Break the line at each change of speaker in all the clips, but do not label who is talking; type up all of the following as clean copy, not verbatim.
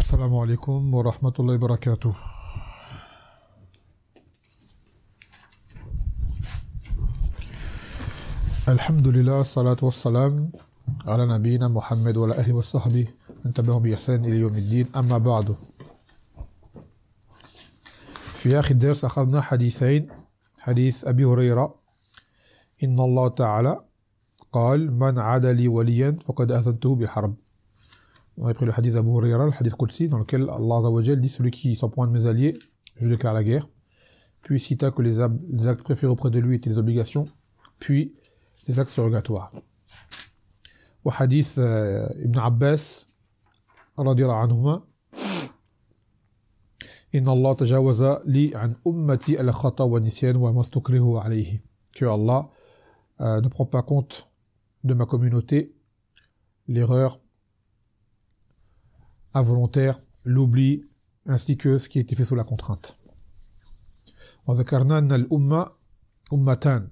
السلام عليكم ورحمة الله وبركاته. الحمد لله الصلاة والسلام على نبينا محمد وعلى آله وصحبه من تبعهم بإحسان إلى يوم الدين. أما بعد، في آخر الدرس أخذنا حديثين. حديث أبي هريرة إن الله تعالى قال من عاد لي وليا فقد أذنته بحرب. On a pris le hadith d'Abu Huraira, le hadith Qudsi, dans lequel Allah Azza wa Jal dit celui qui s'appointe mes alliés, je déclare la guerre. Puis cita que les actes préférés auprès de lui étaient les obligations, puis les actes surrogatoires. Au hadith Ibn Abbas, radiyallahu anhuma, Inna Allah tajawaza li an ummati al-khata wa nisyan wa mastukrihu alayhi. Que Allah ne prend pas compte de ma communauté l'erreur involontaire, l'oubli, ainsi que ce qui a été fait sous la contrainte. Wa zakarna anna al-umma ummatan.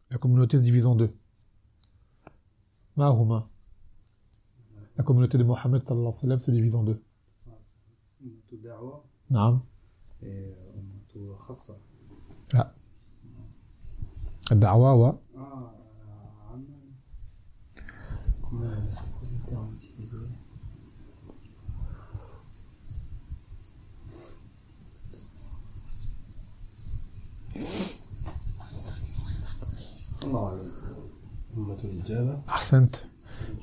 La communauté se divise en deux. Ma huma. La communauté de Mohammed sallallahu alayhi wa sallam se divise en deux.
Ummatu da'wa.
Naam.
Et ummatu khassa.
Ah. Ad-da'wa wa.
Comment c'est quoi le terme utilisé?
Ahsant.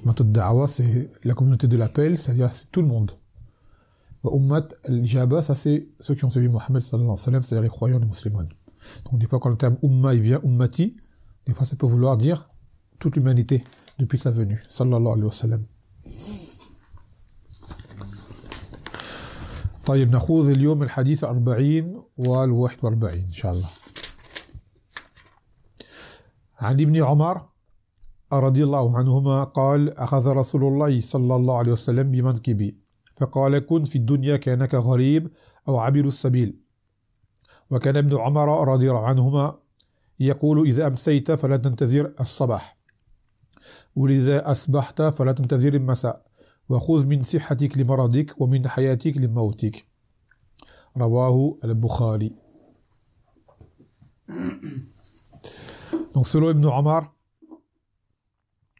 Ummat al-da'wa, c'est la communauté de l'appel, c'est-à-dire c'est tout le monde. Ummat al-ijaba, ça c'est ceux qui ont suivi Mohammed sallallahu alayhi wa sallam, c'est-à-dire les croyants, les musulmans. Donc des fois quand le terme umma il vient ummati, des fois ça peut vouloir dire toute l'humanité depuis sa venue sallallahu alayhi wa sallam. طيب نأخذ اليوم الحديث 40 وال41 إن شاء الله. عن ابن عمر رضي الله عنهما قال أخذ رسول الله صلى الله عليه وسلم بمنكبي فقال كن في الدنيا كأنك غريب أو عابر السبيل. وكان ابن عمر رضي الله عنهما يقول إذا أمسيت فلا تنتظر الصباح وإذا أصبحت فلا تنتظر المساء وخذ من صحتك لمرضك ومن حياتك لموتك. رواه البخاري. Donc selon Ibn Omar,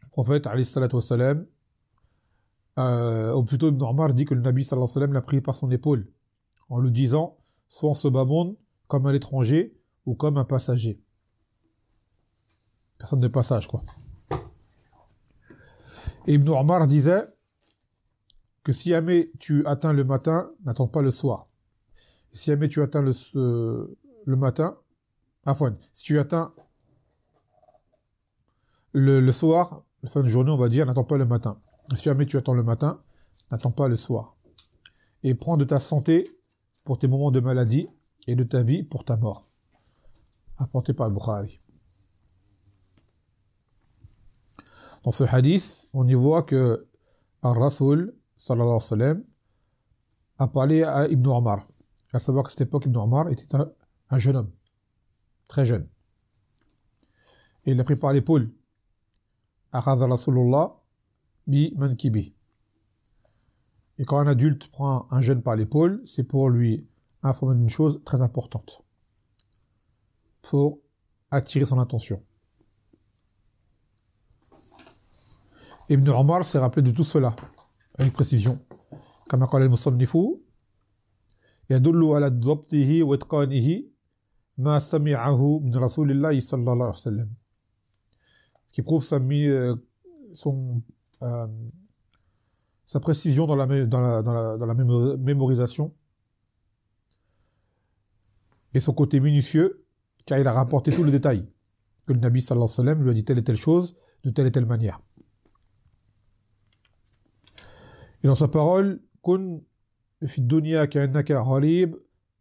le prophète alayhi salatu wassalam, ou plutôt Ibn Omar dit que le Nabi sallallahu alayhi wa sallam l'a pris par son épaule en lui disant soit en ce bas monde comme un étranger ou comme un passager. Personne de passage quoi. Et Ibn Omar disait que si jamais tu atteins le matin, n'attends pas le soir. Et si jamais tu atteins le matin, si tu atteins le soir, la fin de journée, on va dire, n'attends pas le matin. Si jamais tu attends le matin, n'attends pas le soir. Et prends de ta santé pour tes moments de maladie et de ta vie pour ta mort. Apporté par le Bukhari. Dans ce hadith, on y voit que Ar-Rasoul, sallallahu alayhi wa sallam, a parlé à Ibn Omar. À savoir qu'à cette époque, Ibn Omar était un jeune homme. Très jeune. Et il l'a pris par l'épaule. Akhadha Rasulullah bi mankibi. Et quand un adulte prend un jeune par l'épaule, c'est pour lui informer d'une chose très importante. Pour attirer son attention. Ibn Omar s'est rappelé de tout cela, avec précision. Kama qala al-musannifu, yadullu ala dhabtihi wa itqanihi ma sami'ahu min Rasulillahi sallallahu alayhi wa sallam. Qui prouve sa précision dans la mémorisation et son côté minutieux, car il a rapporté tout le détail que le Nabi sallallahu alayhi wa sallam lui a dit telle et telle chose de telle et telle manière. Et dans sa parole, kun fi dunya ka'annaka gharib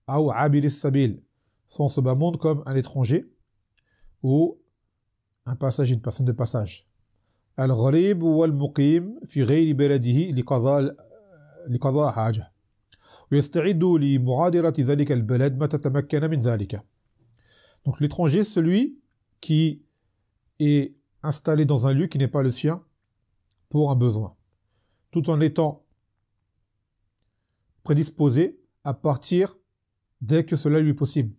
aw 'abir as-sabil, sans ce bas monde comme un étranger ou un passager, une personne de passage. Al-gharib huwa al-muqim fi ghayri baladihi liqada haja. ويستعد لمغادرة ذلك البلد متى تمكن من ذلك. Donc l'étranger, celui qui est installé dans un lieu qui n'est pas le sien pour un besoin, tout en étant prédisposé à partir dès que cela lui est possible.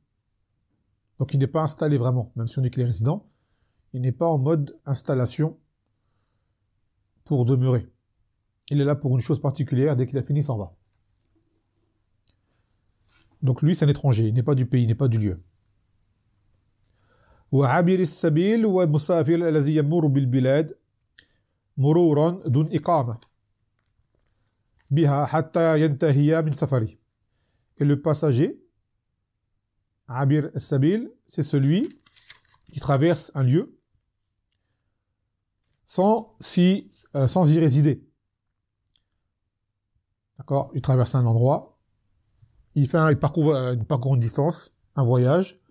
Donc il n'est pas installé vraiment, même si on dit qu'il est résident, il n'est pas en mode installation pour demeurer. Il est là pour une chose particulière, dès qu'il a fini, il s'en va. Donc lui, c'est un étranger, il n'est pas du pays, il n'est pas du lieu. وعابر السبيل والمسافر الذي يمر بالبلاد مرورا دون إقامة بها حتى ينتهي من سفره. Et le passager, عابر السبيل, c'est celui qui traverse un lieu sans y résider. D'accord? Il traverse un endroit, il parcourt une distance, un voyage,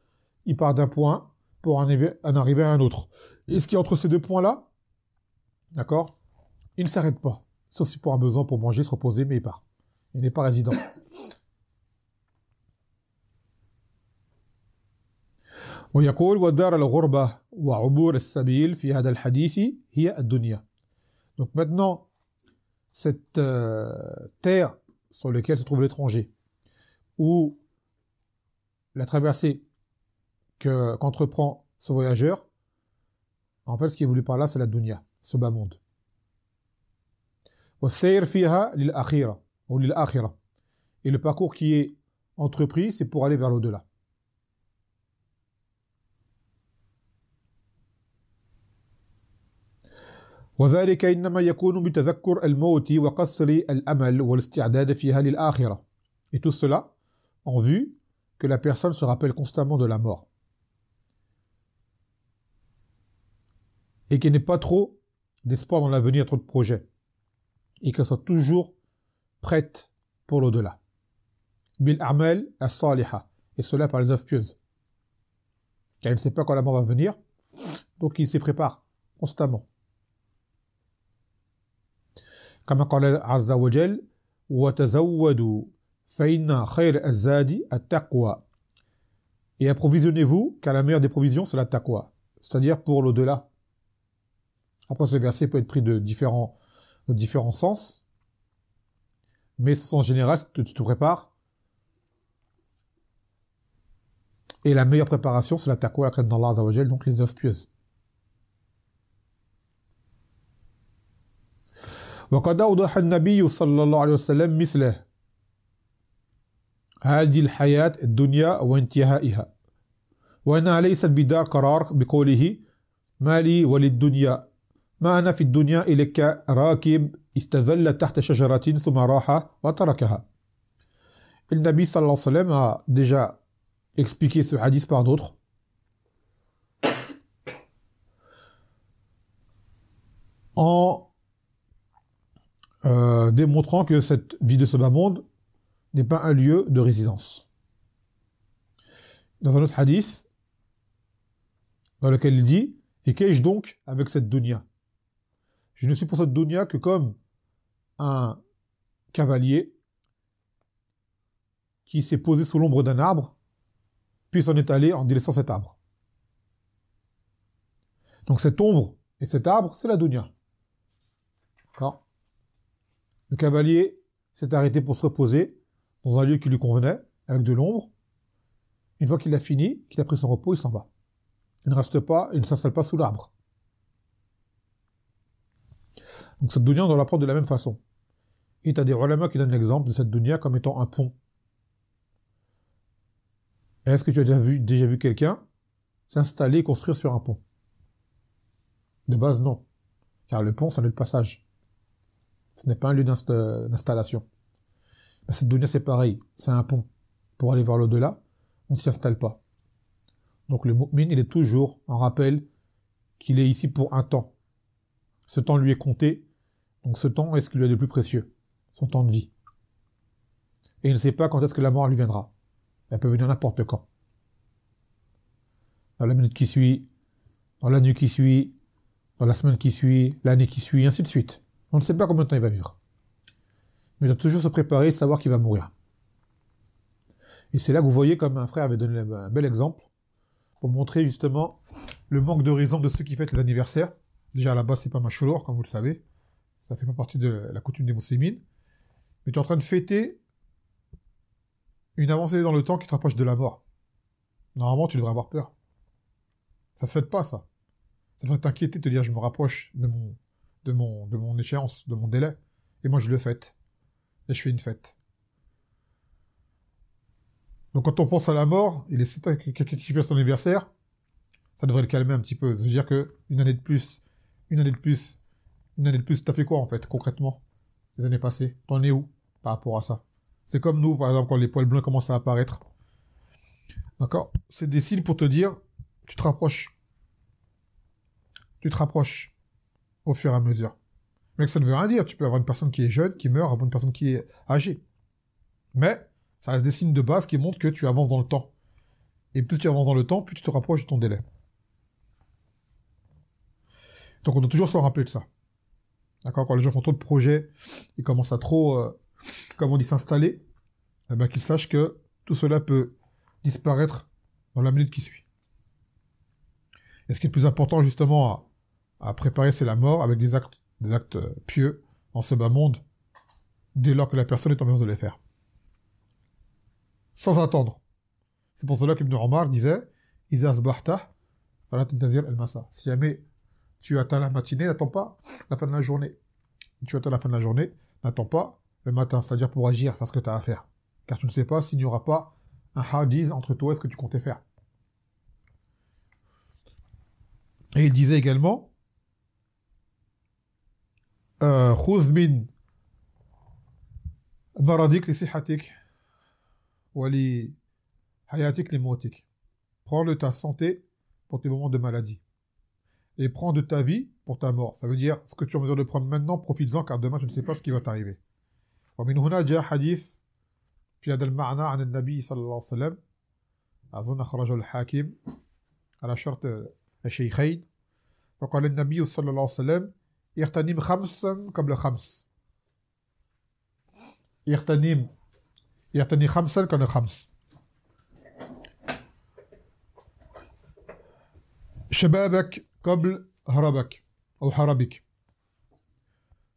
il part d'un point pour en arriver à un autre. Et ce qui est entre ces deux points-là, d'accord, il ne s'arrête pas, sauf si pour un besoin, pour manger, se reposer, mais il part. Il n'est pas résident. ويقول ودار الغربة وعبور السبيل في هذا الحديث هي الدنيا. Donc maintenant, cette terre sur laquelle se trouve l'étranger, ou la traversée qu'entreprend ce voyageur, en fait, ce qui est voulu par là, c'est la dunya, ce bas monde. وَالسَّيْرْ فِيهَا لِلْآخِرَةِ ou لِلْآخِرَةِ. Et le parcours qui est entrepris, c'est pour aller vers l'au-delà. وذلك إنما يكون بتذكر الموت وقصر الأمل والاستعداد فيها للآخرة. Et tout cela en vue que la personne se rappelle constamment de la mort. Et qu'elle n'ait pas trop d'espoir dans l'avenir, trop de projets. Et qu'elle soit toujours prête pour l'au-delà. Bil a'mal as-saliha. Et cela par les œuvres pieuses. Car il ne sait pas quand la mort va venir, donc il s'y prépare constamment. كما قال عز وجل وتزودوا فإن خير الزاد التقوى. Et approvisionnez-vous, car la meilleure des provisions, c'est la taqwa. C'est-à-dire pour l'au-delà. Après, ce verset peut être pris de différents sens. Mais en général, tu te prépares. Et la meilleure préparation, c'est la taqwa, la crainte d'Allah Azza wa Jal, donc les œuvres pieuses. وقد أوضح النبي صلى الله عليه وسلم مثله هذه الحياة الدنيا وانتهائها وأنها ليست بدار قرار بقوله ما لي وللدنيا ما أنا في الدنيا إلا كراكب استظل تحت شجرة ثم راح وتركها. Le Nabi sallallahu alayhi wa sallam a déjà expliqué ce hadith par d'autres. En démontrant que cette vie de ce bas monde n'est pas un lieu de résidence. Dans un autre hadith, dans lequel il dit « Et qu'ai-je donc avec cette dunya ? Je ne suis pour cette dunya que comme un cavalier qui s'est posé sous l'ombre d'un arbre, puis s'en est allé en délaissant cet arbre. » Donc cette ombre et cet arbre, c'est la dunya. D'accord ? Le cavalier s'est arrêté pour se reposer dans un lieu qui lui convenait, avec de l'ombre. Une fois qu'il a fini, qu'il a pris son repos, il s'en va. Il ne reste pas, il ne s'installe pas sous l'arbre. Donc cette dunya, on doit la prendre de la même façon. Et tu as des ulama qui donnent l'exemple de cette dunya comme étant un pont. Est-ce que tu as déjà vu quelqu'un s'installer et construire sur un pont? De base, non. Car le pont, c'est un lieu de passage. Ce n'est pas un lieu d'installation. Cette dunya, c'est pareil. C'est un pont. Pour aller vers l'au-delà, on ne s'y installe pas. Donc le mu'min, il est toujours en rappel qu'il est ici pour un temps. Ce temps lui est compté. Donc ce temps est ce qu'il lui est le plus précieux. Son temps de vie. Et il ne sait pas quand est-ce que la mort lui viendra. Elle peut venir n'importe quand. Dans la minute qui suit, dans la nuit qui suit, dans la semaine qui suit, l'année qui suit, ainsi de suite. On ne sait pas combien de temps il va vivre. Mais il doit toujours se préparer et savoir qu'il va mourir. Et c'est là que vous voyez comme un frère avait donné un bel exemple pour montrer justement le manque de raison de ceux qui fêtent les anniversaires. Déjà à la base, c'est pas mashrour, comme vous le savez. Ça fait pas partie de la coutume des musulmans. Mais tu es en train de fêter une avancée dans le temps qui te rapproche de la mort. Normalement, tu devrais avoir peur. Ça se fait pas, ça. Ça devrait t'inquiéter, te dire, je me rapproche de mon échéance, de mon délai. Et moi, je le fête. Et je fais une fête. Donc, quand on pense à la mort, il est quelqu'un qui fait son anniversaire, ça devrait le calmer un petit peu. Ça veut dire que une année de plus, t'as fait quoi, en fait, concrètement, les années passées? T'en es où, par rapport à ça? C'est comme nous, par exemple, quand les poils blancs commencent à apparaître. D'accord? C'est des signes pour te dire, tu te rapproches. Tu te rapproches au fur et à mesure. Mais ça ne veut rien dire. Tu peux avoir une personne qui est jeune, qui meurt, avoir une personne qui est âgée. Mais ça reste des signes de base qui montrent que tu avances dans le temps. Et plus tu avances dans le temps, plus tu te rapproches de ton délai. Donc on doit toujours se rappeler de ça. D'accord? Quand les gens font trop de projets, ils commencent à trop, comme on dit, s'installer, eh ben, qu'ils sachent que tout cela peut disparaître dans la minute qui suit. Et ce qui est le plus important, justement, à préparer, c'est la mort avec des actes pieux en ce bas monde, dès lors que la personne est en mesure de les faire. Sans attendre. C'est pour cela qu'Ibn Omar disait, Iza asbahta, fala tantazir al-masa. Si jamais tu atteins la matinée, n'attends pas la fin de la journée. Tu atteins la fin de la journée, n'attends pas le matin, c'est-à-dire pour agir, faire ce que tu as à faire. Car tu ne sais pas s'il n'y aura pas un hadiz entre toi et ce que tu comptais faire. Et il disait également, khudh min maradik li sihatik wa li hayatik li mautik. Prends de ta santé pour tes moments de maladie. Et prends de ta vie pour ta mort. Ça veut dire, ce que tu es en mesure de prendre maintenant, profites-en, car demain, tu ne sais pas ce qui va t'arriver. ومن هنا جاء حديث في هذا المعنى عن النبي صلى الله عليه وسلم أظن أخرجه الحاكم على شرط الشيخين فقال النبي صلى الله عليه وسلم اغتنم خمسا قبل خمس اغتنم خمسا قبل خمس شبابك قبل هربك أو حربك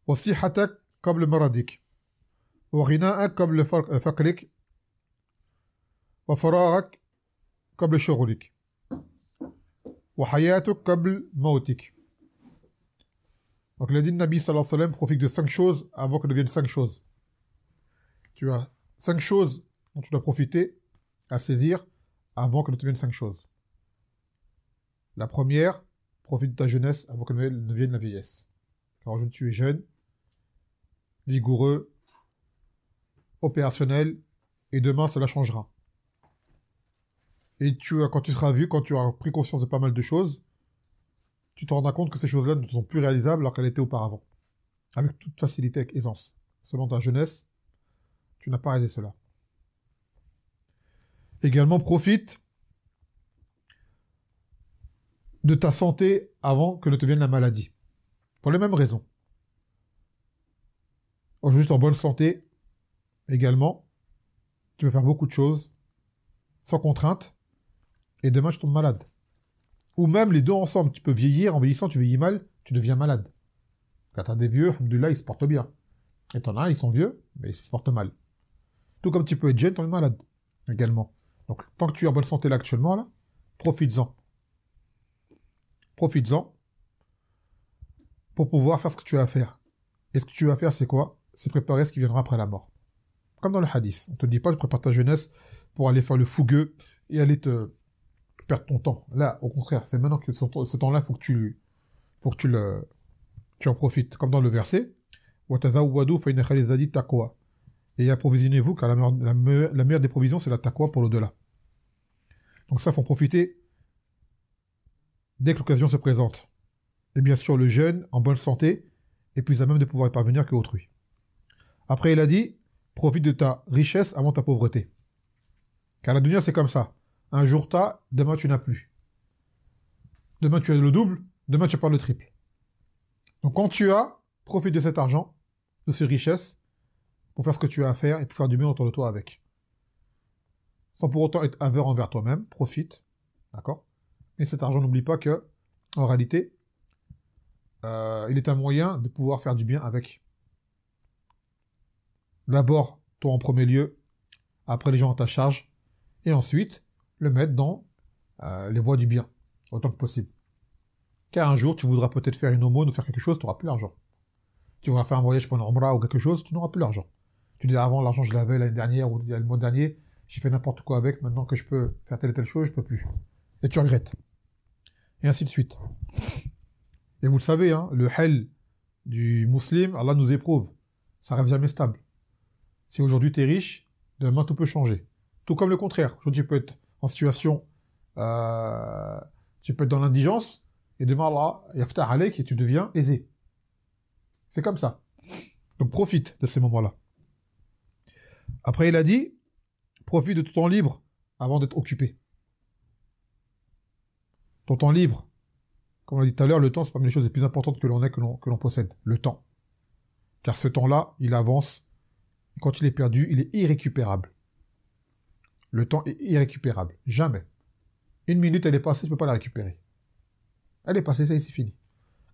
وصحتك قبل مرضك وغناءك قبل فقرك وفراغك قبل شغلك وحياتك قبل موتك. Donc il a dit, le Nabi sallallahu alayhi wa sallam profite de 5 choses avant que deviennent 5 choses. Tu as 5 choses dont tu dois profiter, à saisir, avant que ne deviennent 5 choses. La première, profite de ta jeunesse avant que ne vienne la vieillesse. Car aujourd'hui tu es jeune, vigoureux, opérationnel, et demain cela changera. Et quand tu seras vu, quand tu auras pris conscience de pas mal de choses, tu te rendras compte que ces choses-là ne sont plus réalisables alors qu'elles étaient auparavant. Avec toute facilité, avec aisance. Selon ta jeunesse, tu n'as pas réalisé cela. Également, profite de ta santé avant que ne te vienne la maladie. Pour les mêmes raisons. Juste en bonne santé, également, tu peux faire beaucoup de choses, sans contrainte, et demain tu tombes malade. Ou même les deux ensemble, tu peux vieillir, en vieillissant tu vieillis mal, tu deviens malade. Quand t'as des vieux, alhamdoulilah, ils se portent bien. Et t'en as, ils sont vieux, mais ils se portent mal. Tout comme tu peux être jeune, t'en es malade, également. Donc, tant que tu es en bonne santé là actuellement, là, profites-en. Profites-en pour pouvoir faire ce que tu as à faire. Et ce que tu as à faire, c'est quoi? C'est préparer ce qui viendra après la mort. Comme dans le hadith. On te dit pas, tu prépares ta jeunesse pour aller faire le fougueux et aller te perdre ton temps. Là, au contraire, c'est maintenant que ce temps-là, faut que tu en profites. Comme dans le verset, وَتَزَوَّدُوا فَإِنَّ خَيْرَ الزَّادِ التَّقْوَى. Et approvisionnez-vous, car la meilleure des provisions, c'est la taqwa pour l'au-delà. Donc ça, faut en profiter dès que l'occasion se présente. Et bien sûr, le jeune, en bonne santé, est plus à même de pouvoir y parvenir que autrui. Après, il a dit, profite de ta richesse avant ta pauvreté. Car la dunya, c'est comme ça. Un jour t'as, demain tu n'as plus. Demain tu as le double, demain tu as pas le triple. Donc quand tu as, profite de cet argent, de ces richesses, pour faire ce que tu as à faire et pour faire du bien autour de toi avec. Sans pour autant être avare envers toi-même, profite. D'accord? Mais cet argent, n'oublie pas que, en réalité, il est un moyen de pouvoir faire du bien avec. D'abord, toi en premier lieu, après les gens à ta charge, et ensuite le mettre dans les voies du bien, autant que possible. Car un jour, tu voudras peut-être faire une aumône ou faire quelque chose, tu n'auras plus l'argent. Tu voudras faire un voyage pour une umrah ou quelque chose, tu n'auras plus l'argent. Tu dis avant, l'argent je l'avais l'année dernière ou le mois dernier, j'ai fait n'importe quoi avec, maintenant que je peux faire telle et telle chose, je peux plus. Et tu regrettes. Et ainsi de suite. Et vous le savez, hein, le hal du musulman, Allah nous éprouve. Ça reste jamais stable. Si aujourd'hui tu es riche, demain tout peut changer. Tout comme le contraire. Aujourd'hui tu peux être en situation, tu peux être dans l'indigence, et demain Allah yaftah alayk et tu deviens aisé. C'est comme ça. Donc profite de ces moments-là. Après il a dit, profite de ton temps libre avant d'être occupé. Ton temps libre, comme on l'a dit tout à l'heure, le temps c'est parmi les choses les plus importantes que l'on ait, que l'on possède. Le temps. Car ce temps-là, il avance. Et quand il est perdu, il est irrécupérable. Le temps est irrécupérable. Jamais. Une minute, elle est passée, tu peux pas la récupérer. Elle est passée, ça y est, c'est fini.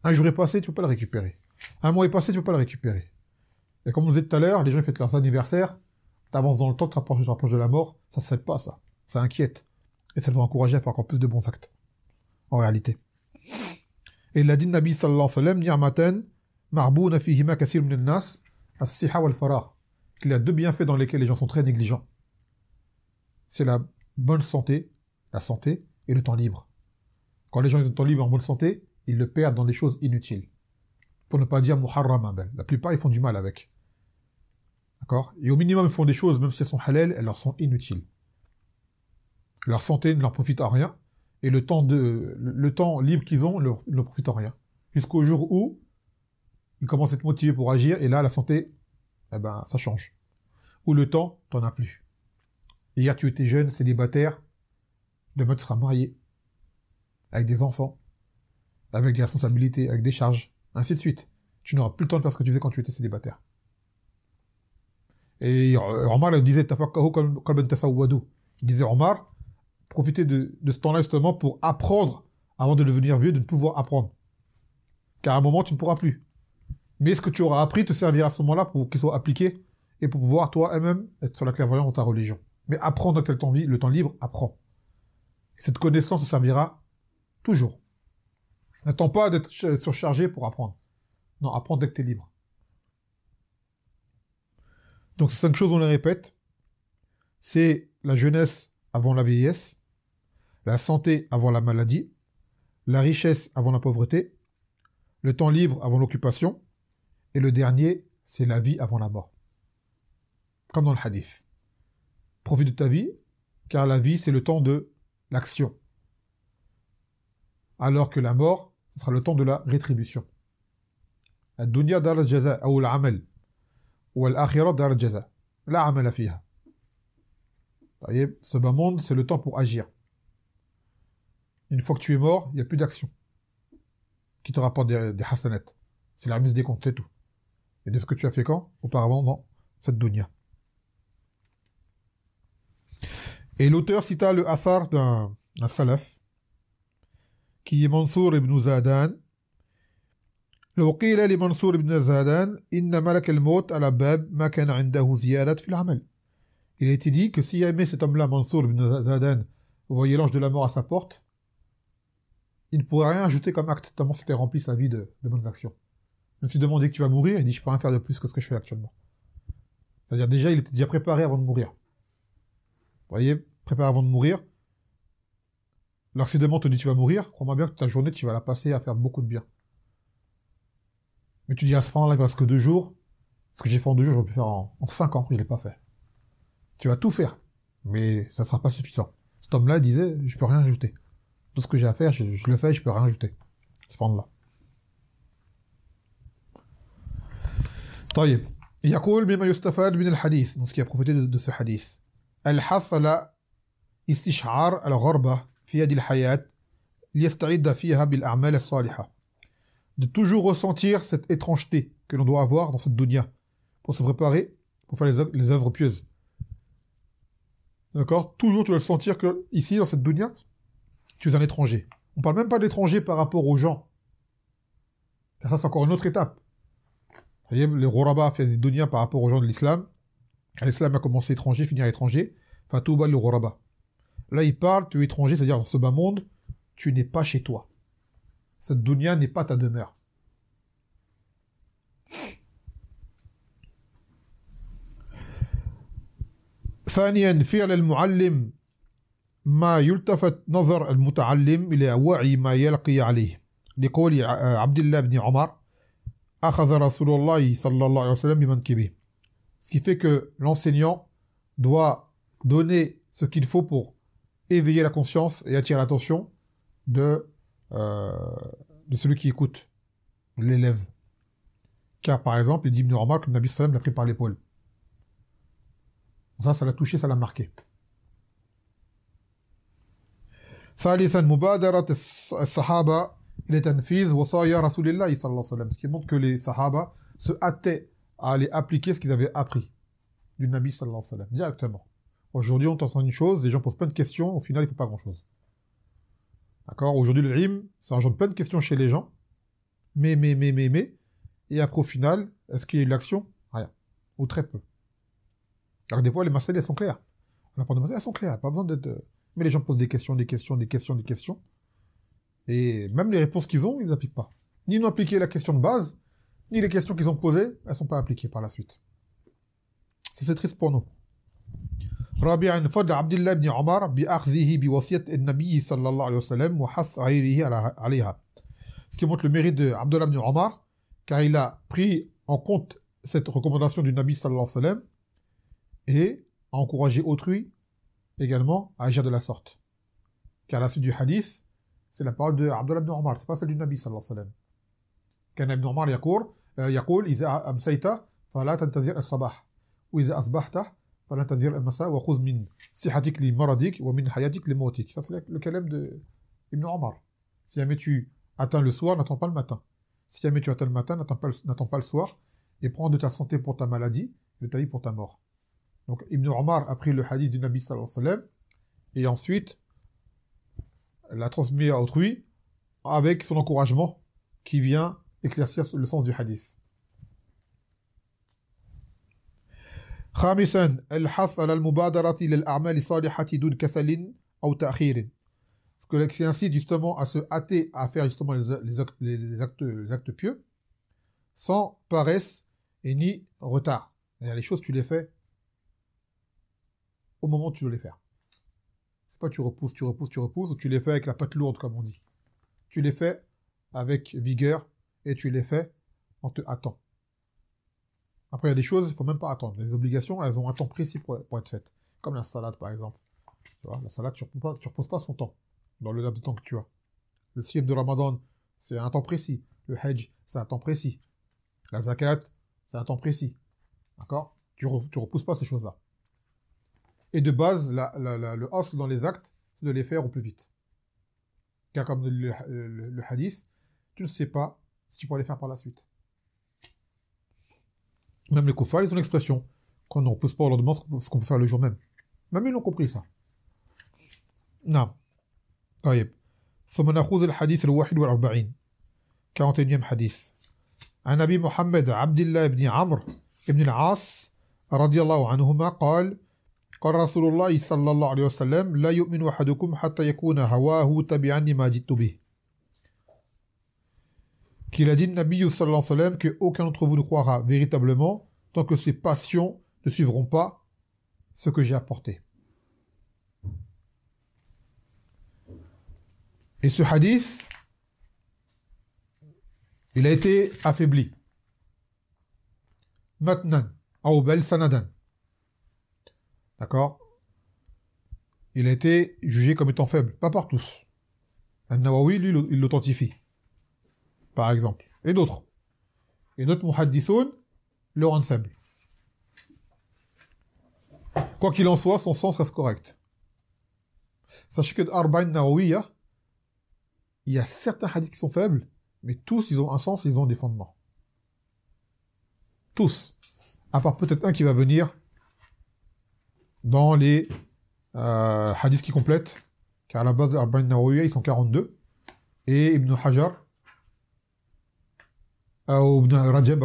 Un jour est passé, tu peux pas la récupérer. Un mois est passé, tu peux pas la récupérer. Et comme on disait tout à l'heure, les gens fêtent leurs anniversaires, t'avances dans le temps, tu te rapproches de la mort, ça se fait pas, ça. Ça inquiète. Et ça va encourager à faire encore plus de bons actes. En réalité. Et il a dit, Nabi sallallahu alayhi wa sallam, ni'matan, marbouna fihima kathir min al-nas, as-siha wal-farah. Il y a deux bienfaits dans lesquels les gens sont très négligents. C'est la bonne santé, la santé, et le temps libre. Quand les gens ont le temps libre en bonne santé, ils le perdent dans des choses inutiles. Pour ne pas dire muharrama. La plupart, ils font du mal avec. D'accord? Et au minimum, ils font des choses, même si elles sont halal, elles leur sont inutiles. Leur santé ne leur profite à rien, et le temps libre qu'ils ont ne leur profite à rien. Jusqu'au jour où ils commencent à être motivés pour agir, et là, la santé, eh ben, ça change. Ou le temps, t'en as plus. Hier, tu étais jeune, célibataire, demain, tu seras marié, avec des enfants, avec des responsabilités, avec des charges, ainsi de suite. Tu n'auras plus le temps de faire ce que tu faisais quand tu étais célibataire. Et Omar il disait, il disait, Omar, profitez de ce temps-là justement pour apprendre, avant de devenir vieux, de ne pouvoir apprendre. Car à un moment, tu ne pourras plus. Mais ce que tu auras appris te servira à ce moment-là pour qu'il soit appliqué et pour pouvoir toi-même être sur la clairvoyance dans ta religion. Mais apprendre dans le temps libre, apprends. Et cette connaissance te servira toujours. N'attends pas d'être surchargé pour apprendre. Non, apprends dès que tu es libre. Donc ces 5 choses, on les répète. C'est la jeunesse avant la vieillesse, la santé avant la maladie, la richesse avant la pauvreté, le temps libre avant l'occupation, et le dernier, c'est la vie avant la mort. Comme dans le hadith. Profite de ta vie, car la vie, c'est le temps de l'action. Alors que la mort, ce sera le temps de la rétribution. الدنيا دار الجزاء أو العمل والآخرة دار الجزاء لا عمل فيها. Ce bas monde, c'est le temps pour agir. Une fois que tu es mort, il n'y a plus d'action qui te rapporte des hasanat. C'est la remise des comptes, c'est tout. Et de ce que tu as fait quand? Auparavant, dans cette dunya. Et l'auteur cita le athar d'un salaf, qui est Mansour ibn Zadan. لو قيل لمنصور بن زادان إن ملك الموت على باب ما كان عنده زيادة في العمل. Il a été dit que si jamais cet homme-là, Mansour ibn Zadan, voyait l'ange de la mort à sa porte, il ne pourrait rien ajouter comme acte, tellement c'était rempli sa vie de bonnes actions. Même s'il demandait que tu vas mourir, il dit je peux rien faire de plus que ce que je fais actuellement. C'est-à-dire déjà, il était déjà préparé avant de mourir. Vous voyez, préparé avant de mourir. Alors si demain on te dit tu vas mourir, crois-moi bien que ta journée tu vas la passer à faire beaucoup de bien. Mais tu dis à ce moment-là, parce que 2 jours, ce que j'ai fait en 2 jours, j'aurais pu faire en 5 ans, je l'ai pas fait. Tu vas tout faire, mais ça sera pas suffisant. Cet homme-là disait, je peux rien ajouter. Tout ce que j'ai à faire, je le fais, je peux rien ajouter. Ce moment-là. طيب يقول بما يستفاد من الحديث donc ce qui a profité de ce hadith الحث على استشعار الغربة في هذه الحياة ليستعد فيها بالأعمال الصالحة. De toujours ressentir cette étrangeté que l'on doit avoir dans cette dunya pour se préparer pour faire les œuvres pieuses. D'accord? Toujours tu dois le sentir que ici dans cette dunya tu es un étranger. On parle même pas d'étranger par rapport aux gens. Car ça c'est encore une autre étape. Vous voyez, les Ghuraba fait des dunya par rapport aux gens de l'islam. L'islam a commencé étranger, finir étranger. Fatouba al-ghuraba. Là, il parle, tu es étranger, c'est-à-dire dans ce bas monde, tu n'es pas chez toi. Cette dunya n'est pas ta demeure. ثانيا فعل المعلم ما يلتفت نظر المتعلم إلى وعي ما يلقي عليه لقول عبد الله بن عمر أخذ رسول الله صلى الله عليه وسلم بمنكبه. Ce qui fait que l'enseignant doit donner ce qu'il faut pour éveiller la conscience et attirer l'attention de celui qui écoute, l'élève. Car par exemple, il dit Ibn Omar que le Nabi sallam l'a pris par l'épaule. Ça l'a touché, ça l'a marqué. ثالثا مبادرة الصحابة إلى تنفيذ وصايا رسول الله صلى الله عليه وسلم. Ce qui montre que les sahaba se hâtaient à aller appliquer ce qu'ils avaient appris du Nabi sallallahu alayhi wa sallam, directement. Aujourd'hui, on t'entend une chose, les gens posent plein de questions, au final, il ne faut pas grand-chose. D'accord? Aujourd'hui, le ilm, ça engendre plein de questions chez les gens, mais, et après, au final, est-ce qu'il y a eu de l'action? Rien. Ou très peu. Alors, des fois, les mas'ales, elles sont claires. On apprend des mas'ales, elles sont claires, pas besoin d'être... Mais les gens posent des questions, et même les réponses qu'ils ont, ils n'appliquent pas. Ni ils n'ont appliqué la question de base, ni les questions qu'ils ont posées, elles ne sont pas appliquées par la suite. Ça, c'est triste pour nous. رابعا فضل عبد الله بن عمر بأخذه بوصية النبي صلى الله عليه وسلم وحث غيره عليها. Ce qui montre le mérite de Abdullah ibn Omar, car il a pris en compte cette recommandation du Nabi sallallahu alayhi wa sallam et a encouragé autrui également à agir de la sorte. Car la suite du hadith, c'est la parole de Abdullah ibn Omar, c'est pas celle du Nabi sallallahu alayhi wa sallam. كان ابن عمر يقول إذا أمسيت فلا تنتظر الصباح وإذا أصبحت فلا تنتظر المساء وخذ من صحتك لمرضك ومن حياتك لموتك. Ça c'est le calem de Ibn Omar. Si jamais tu atteins le soir, n'attends pas le matin. Si jamais tu atteins le matin, n'attends pas le soir et prends de ta santé pour ta maladie, de ta vie pour ta mort. Donc Ibn Omar a pris le hadith du Nabi sallallahu alayhi wa sallam et ensuite l'a transmis à autrui avec son encouragement qui vient éclaircir le sens du hadith. خامسا الحث على المبادرة للأعمال الصالحة دون كسل أو تأخير. Parce que c'est ainsi justement à se hâter à faire justement les actes pieux sans paresse et ni retard. Les choses tu les fais au moment où tu dois les faire. C'est pas tu repousses, ou tu les fais avec la patte lourde comme on dit. Tu les fais avec vigueur et tu les fais en te hâtant. Après, il y a des choses, il ne faut même pas attendre. Les obligations, elles ont un temps précis pour être faites. Comme la salade, par exemple. Tu vois, la salade, tu ne reposes pas son temps dans le laps de temps que tu as. Le siyam de Ramadan, c'est un temps précis. Le hajj, c'est un temps précis. La zakat, c'est un temps précis. D'accord? Tu repousses pas ces choses-là. Et de base, le asl dans les actes, c'est de les faire au plus vite. Car comme le hadith, tu ne sais pas si tu pourras les faire par la suite. Même les kuffars, ils ont l'expression qu'on ne repousse pas au lendemain ce qu'on peut faire le jour même. Même ils l'ont compris ça. Non. طيب. ثم نأخذ الحديث الواحد والأربعين. 41e حديث. عن أبي محمد عبد الله بن عمرو بن العاص رضي الله عنهما قال قال رسول الله صلى الله عليه وسلم لا يؤمن أحدكم حتى يكون هواه تبعا لما جئت به. Qu'il a dit le Nabi sallallahu alayhi wa sallam que aucun d'entre vous ne croira véritablement tant que ses passions ne suivront pas ce que j'ai apporté. Et ce hadith, il a été affaibli. Matnan, ou bel sanadan. D'accord? Il a été jugé comme étant faible, pas par tous. An-Nawawi, lui, il l'authentifie. Par exemple. Et d'autres. Et d'autres muhaddithoun le rendent faible. Quoi qu'il en soit, son sens reste correct. Sachez que d'Arba'in Nawawiya, il y a certains hadiths qui sont faibles, mais tous, ils ont un sens, ils ont des fondements. Tous. À part peut-être un qui va venir dans les hadiths qui complètent, car à la base d'Arba'in Nawawiya, ils sont 42, et Ibn Hajar, ou Ibn Rajab,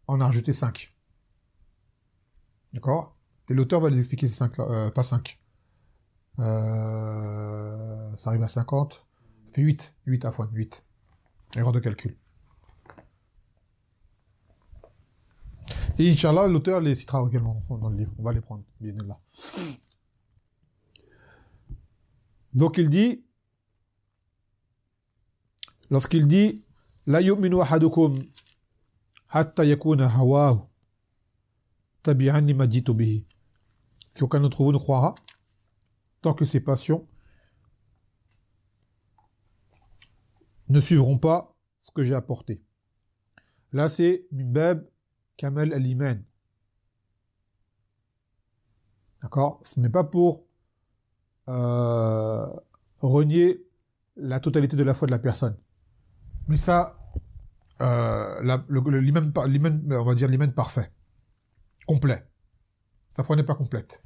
en a rajouté 5. D'accord? Et l'auteur va les expliquer, ces 5 là, pas 5. Ça arrive à 50. Ça fait 8. 8 à fois, 8. Erreur de calcul. Et Inch'Allah, l'auteur les citera également dans le livre. On va les prendre, bismillah. Donc il dit, lorsqu'il dit, la yu'minu ahadukum hatta yakuna hawahu tabi'an lima jitu bihi. Qu'aucun d'entre vous ne croira tant que ses passions ne suivront pas ce que j'ai apporté. Là, c'est Mimbab Kamel al-Iman. D'accord? Ce n'est pas pour renier la totalité de la foi de la personne. Mais ça, l'iman, on va dire l'iman parfait, complet. Sa foi n'est pas complète.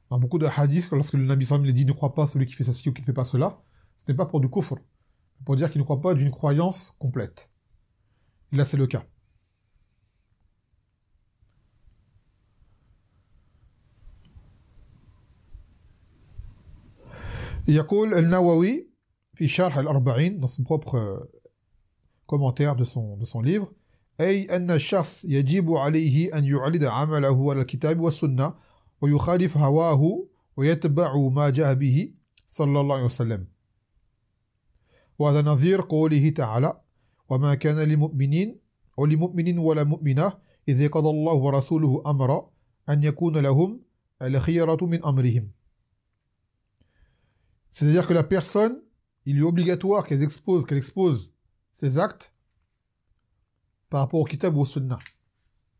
Dans beaucoup de hadiths, lorsque le Nabi sallam dit ne crois pas celui qui fait ceci ou qui ne fait pas cela, ce n'est pas pour du kufr, pour dire qu'il ne croit pas d'une croyance complète. Et là, c'est le cas. يقول النووي في شرح الأربعين dans son propre commentaire de son livre أي أن الشخص يجب عليه أن يعرض عمله على الكتاب والسنة ويخالف هواه ويتبع ما جاء به صلى الله عليه وسلم وهذا نظير قوله تعالى وما كان لمؤمنين ولمؤمن ولا مؤمنة إذا قضى الله ورسوله أمرا أن يكون لهم الخيرة من أمرهم. C'est-à-dire que la personne, il est obligatoire qu'elle expose ses actes par rapport au kitab ou au sunnah.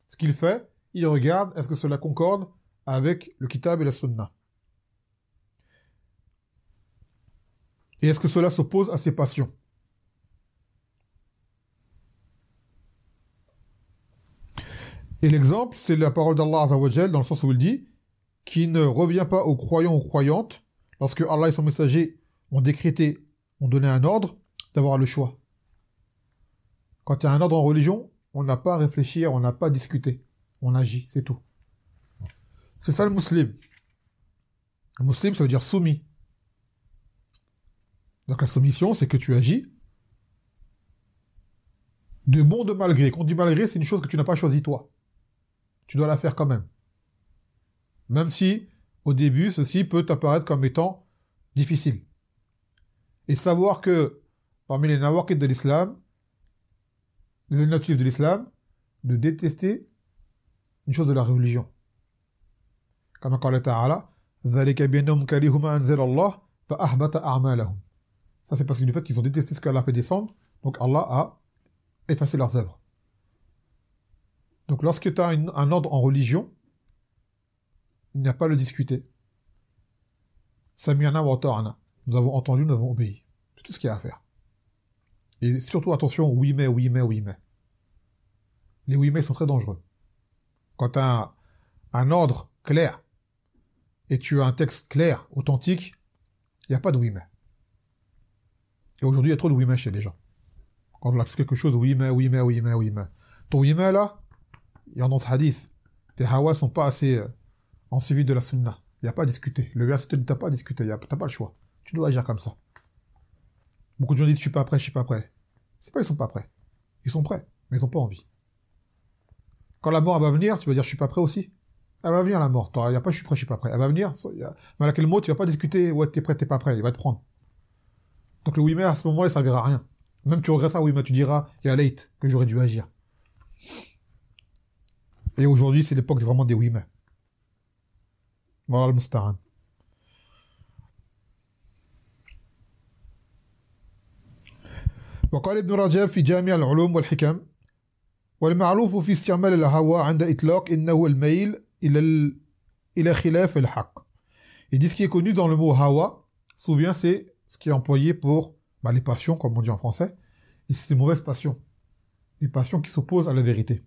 Ce qu'il fait, il regarde, est-ce que cela concorde avec le kitab et la sunnah. Et est-ce que cela s'oppose à ses passions? Et l'exemple, c'est la parole d'Allah Azza wa Jal, dans le sens où il dit, qui ne revient pas aux croyants ou croyantes, lorsque Allah et son messager ont décrété, ont donné un ordre, d'avoir le choix. Quand il y a un ordre en religion, on n'a pas à réfléchir, on n'a pas à discuter. On agit, c'est tout. C'est ça le musulman. Un musulman, ça veut dire soumis. Donc la soumission, c'est que tu agis de bon, de malgré. Quand on dit malgré, c'est une chose que tu n'as pas choisi toi. Tu dois la faire quand même. Même si, au début, ceci peut t'apparaître comme étant difficile. Et savoir que, parmi les nawaqid de l'islam, les éléments de l'islam, de détester une chose de la religion. Comme قال تعالى ذلك بأنهم كرهوا ما أنزل الله فأحبط أعمالهم. Ça c'est parce que du fait qu'ils ont détesté ce qu'Allah a fait descendre, donc Allah a effacé leurs œuvres. Donc lorsque tu as un ordre en religion, il n'y a pas à le discuter. Sami'na wa ata'na. Nous avons entendu, nous avons obéi. C'est tout ce qu'il y a à faire. Et surtout attention, oui mais, oui mais, oui mais. Les oui mais sont très dangereux. Quand tu as un ordre clair, et tu as un texte clair, authentique, il n'y a pas de oui mais. Et aujourd'hui, il y a trop de oui mais chez les gens. Quand on leur explique quelque chose, oui mais, oui mais, oui mais, oui mais. Ton oui mais là, il y a dans ce hadith, tes hawa sont pas assez en suivi de la sunna. Il n'y a pas à discuter. Le verset te dit, t'as pas à discuter, t'as pas le choix. Tu dois agir comme ça. Beaucoup de gens disent, je suis pas prêt, je suis pas prêt. C'est pas ils sont pas prêts. Ils sont prêts, mais ils ont pas envie. Quand la mort elle va venir, tu vas dire, je suis pas prêt aussi. Elle va venir la mort. Il n'y a pas, je suis prêt, je suis pas prêt. Elle va venir, mais à quel mot, tu vas pas discuter, ouais, t'es prêt, t'es pas prêt. Il va te prendre. Donc le oui mais à ce moment-là, il servira à rien. Même tu regretteras, oui mais tu diras, il y a late, que j'aurais dû agir. Et aujourd'hui, c'est l'époque vraiment des oui mais. Voilà le musta'an. وقال ابن رجب في جامع العلوم والحكم والمعروف في استعمال الهوى عند إطلاق إنه الميل إلى خلاف الحق. Il dit ce qui est connu dans le mot hawa, souvent c'est ce qui est employé pour les passions, comme on dit en français, et c'est ces mauvaises passions. Les passions qui s'opposent à la vérité.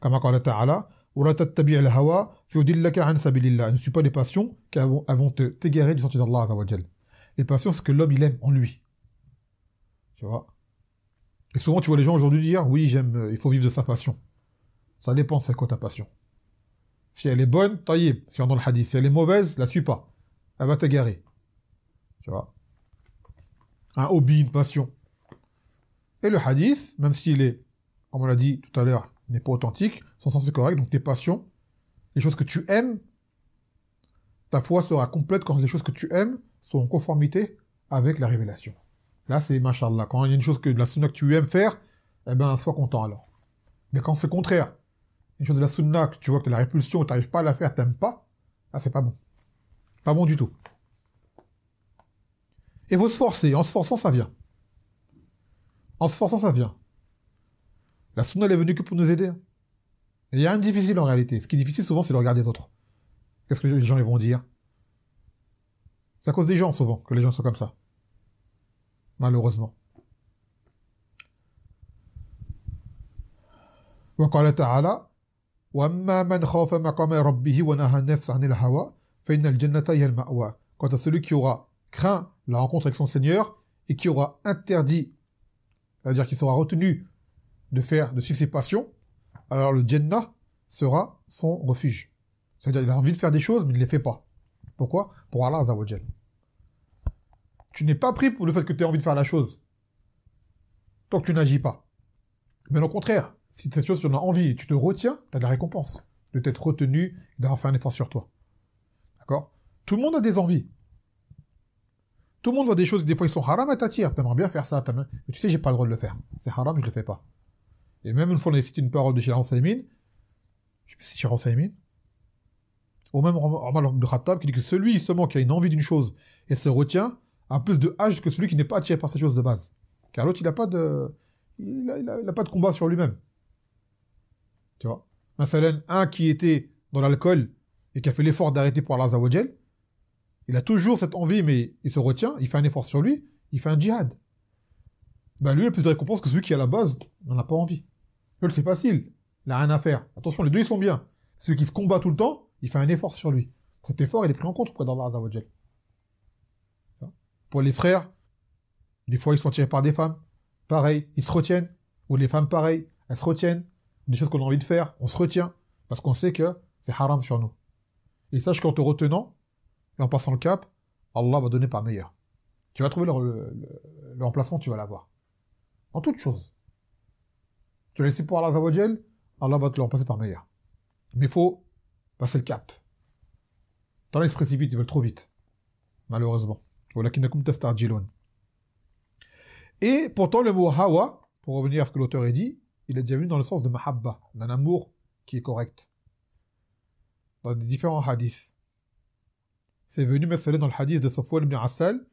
Comme قال تعالى ولا تتبع الهوى فيضلك عن سبيل الله. Ne suis pas les passions qui vont t'égarer du sentier d'Allah Azza wa Jal. Les passions, c'est ce que l'homme il aime en lui. Tu vois. Et souvent, tu vois les gens aujourd'hui dire, oui, il faut vivre de sa passion. Ça dépend, c'est quoi ta passion. Si elle est bonne, taïb, si on est dans le hadith. Si elle est mauvaise, la suis pas. Elle va t'égarer. Tu vois. Un hobby, une passion. Et le hadith, même s'il est, comme on l'a dit tout à l'heure, n'est pas authentique, son sens est correct, donc tes passions, les choses que tu aimes, ta foi sera complète quand les choses que tu aimes sont en conformité avec la révélation. Là, c'est machallah. Quand il y a une chose que de la sunna que tu aimes faire, eh ben, sois content alors. Mais quand c'est le contraire, une chose de la sunna que tu vois que tu as la répulsion, tu n'arrives pas à la faire, t'aimes pas, là, c'est pas bon. Pas bon du tout. Et faut se forcer. En se forçant, ça vient. En se forçant, ça vient. La sunna, elle est venue que pour nous aider. Et il y a rien de difficile en réalité. Ce qui est difficile souvent, c'est le regard des autres. Qu'est-ce que les gens ils vont dire? C'est à cause des gens souvent que les gens sont comme ça. Malheureusement. وقال تعالى وأما من خاف مقام ربه ونهى النفس عن الهوى فإن الجنة هي المأوى. Quant à celui qui aura craint la rencontre avec son Seigneur et qui aura interdit, c'est-à-dire qui sera retenu de suivre ses passions, alors le Jannah sera son refuge. C'est-à-dire qu'il a envie de faire des choses, mais il ne les fait pas. Pourquoi? Pour Allah Azza wa Jal. Tu n'es pas pris pour le fait que tu aies envie de faire la chose, tant que tu n'agis pas. Mais au contraire, si cette chose tu en as envie et tu te retiens, tu as de la récompense de t'être retenu et d'avoir fait un effort sur toi. D'accord? Tout le monde a des envies. Tout le monde voit des choses que des fois ils sont haram à t'attirer. T'aimerais bien faire ça, mais tu sais, j'ai pas le droit de le faire. C'est haram, je le fais pas. Et même une fois, on a cité une parole de Cheikh Al-Saymin, je sais pas si c'est Cheikh Al-Saymin, ou même Omar ibn Khattab, qui dit que celui, justement, qui a une envie d'une chose et se retient, a plus de âge que celui qui n'est pas attiré par cette chose de base. Car l'autre, il n'a pas de combat sur lui-même. Tu vois? Un qui était dans l'alcool et qui a fait l'effort d'arrêter pour Allah Azza wa Jal, il a toujours cette envie, mais il se retient, il fait un effort sur lui, il fait un djihad. Ben lui, il a plus de récompense que celui qui, à la base, n'en a pas envie. Lui, c'est facile, il n'a rien à faire. Attention, les deux, ils sont bien. Celui qui se combat tout le temps, il fait un effort sur lui. Cet effort, il est pris en compte auprès d'Allah Azza wa Jal. Pour les frères, des fois, ils sont tirés par des femmes. Pareil, ils se retiennent. Ou les femmes, pareil, elles se retiennent. Des choses qu'on a envie de faire, on se retient. Parce qu'on sait que c'est haram sur nous. Et sache qu'en te retenant, et en passant le cap, Allah va donner par meilleur. Tu vas trouver le remplacement, tu vas l'avoir. En toute chose. Tu vas laisser pour Allah Azza wa Jal, Allah va te le remplacer par meilleur. Mais il faut passer le cap. T'en ils se précipitent, ils veulent trop vite. Malheureusement. Et pourtant, le mot hawa, pour revenir à ce que l'auteur a dit, il est déjà venu dans le sens de mahabba, d'un amour qui est correct. Dans les différents hadiths. C'est venu mesela dans le hadith de Safwan ibn Assal,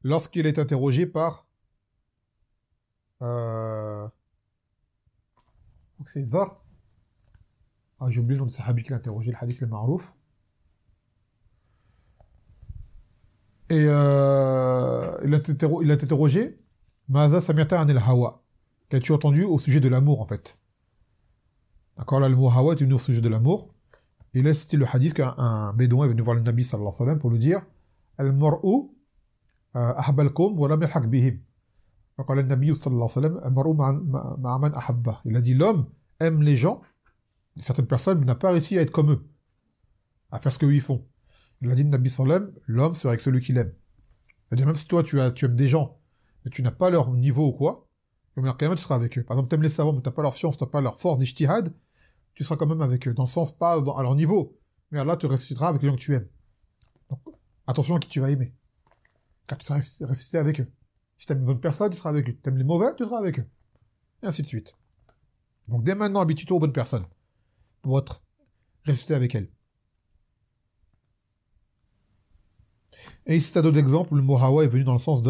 lorsqu'il est interrogé par c'est Dhar. J'ai oublié le nom de sahabi qui l'a interrogé, le hadith le Ma'rouf. Et il a interrogé Maza sami'ta anil hawa. Qu'as-tu entendu au sujet de l'amour en fait? D'accord, là le mot hawa est venu au sujet de l'amour. Et là c'était le hadith qu'un bédouin est venu voir le Nabi sallallahu alayhi wa sallam pour lui dire Al-mar'u ahbalkum wa lam yalhaq bihim. فقال النبي صلى الله عليه وسلم المرء مع من أحبه. Il a dit l'homme aime les gens, certaines personnes, mais n'a pas réussi à être comme eux, à faire ce qu'eux ils font. Il a dit le Nabi sallallahu alayhi wa sallam, l'homme sera avec celui qu'il aime. C'est-à-dire même si toi tu aimes des gens, mais tu n'as pas leur niveau ou quoi, au moment tu seras avec eux. Par exemple, tu aimes les savants, mais tu n'as pas leur science, tu n'as pas leur force d'ijtihad, tu seras quand même avec eux, dans le sens pas à leur niveau, mais Allah te ressuscitera avec les gens que tu aimes. Donc attention à qui tu vas aimer, car tu seras ressuscité avec eux. Si tu aimes une bonne personne, tu seras avec eux. Tu aimes les mauvais, tu seras avec eux. Et ainsi de suite. Donc dès maintenant, habitue-toi aux bonnes personnes pour être ressuscité avec elles. Et ici, tu as d'autres exemples où le mot hawa est venu dans le sens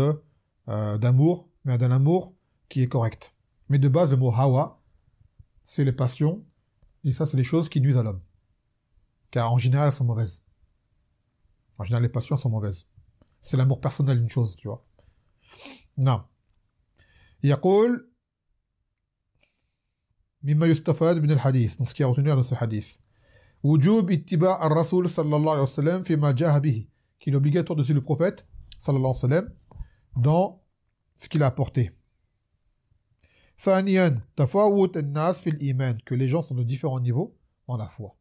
d'amour, mais d'un amour qui est correct. Mais de base, le mot hawa, c'est les passions, et ça, c'est les choses qui nuisent à l'homme. Car en général, elles sont mauvaises. En général, les passions sont mauvaises. C'est l'amour personnel d'une chose, tu vois. Non. يقول مما يستفاد من الحديث. Donc ce qui est retenu dans ce hadith. وجوب اتباع الرسول صلى الله عليه وسلم فيما جاء به. Qu'il est obligatoire de suivre le prophète صلى الله عليه وسلم dans ce qu'il a apporté. ثانيا تفاوت الناس في الإيمان. Que les gens sont de différents niveaux dans la foi.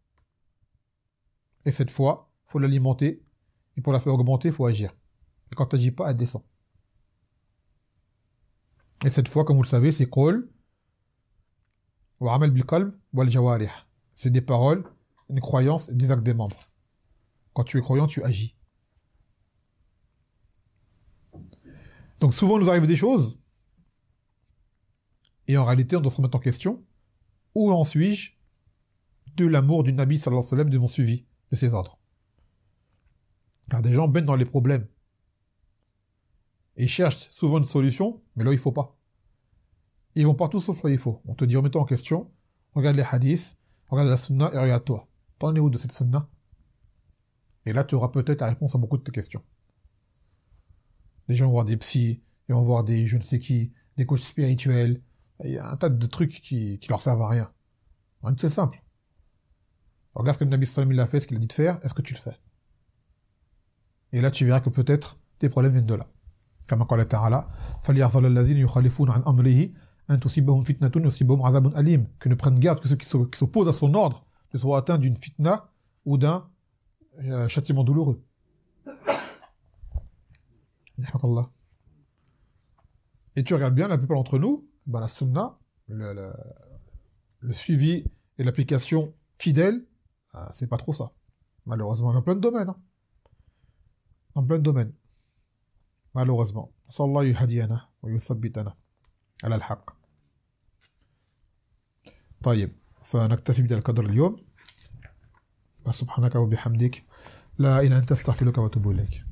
Et cette foi, il faut l'alimenter. Et pour la faire augmenter, il faut agir. Et quand tu n'agis pas, elle descend. Et cette foi, comme vous le savez, c'est qawl wa amal bil qalb wal jawarih. C'est des paroles, une croyance et des actes des membres. Quand tu es croyant, tu agis. Donc souvent, il nous arrive des choses, et en réalité, on doit se remettre en question. Où en suis-je de l'amour du Nabi sallallahu alayhi wa sallam, de mon suivi, de ses ordres? Car des gens baignent dans les problèmes. Et ils cherchent souvent une solution, mais là, il faut pas. Ils vont partout sauf là, il faut. On te dit, remets-toi en question, regarde les hadiths, regarde la sunna et regarde-toi. T'en es où de cette sunna? Et là, tu auras peut-être la réponse à beaucoup de tes questions. Les gens vont voir des psys, ils vont voir des je ne sais qui, des coachs spirituels. Il y a un tas de trucs qui leur servent à rien. C'est simple. Regarde ce que le Nabi sallallahu alayhi wa sallam il a fait, ce qu'il a dit de faire, est-ce que tu le fais? Et là, tu verras que peut-être tes problèmes viennent de là. Comme قال تعالى فليحذر الذين يخالفون عن أمره أن تصيبهم فتنة يصيبهم عذاب أليم. Que ne prennent garde que ceux qui s'opposent à son ordre ne soient atteints d'une fitna ou d'un châtiment douloureux. Et tu regardes bien, la plupart d'entre nous, la sunna, le suivi et l'application fidèle, c'est pas trop ça. Malheureusement, dans plein de domaines. Dans plein de domaines. malheureusement. Sallallahu yuhdiyana wa yuthabbitana ala al-haqq. طيب فنكتفي بهذا القدر اليوم. سبحانك وبحمدك لا إله إلا أنت أستغفرك وأتوب إليك.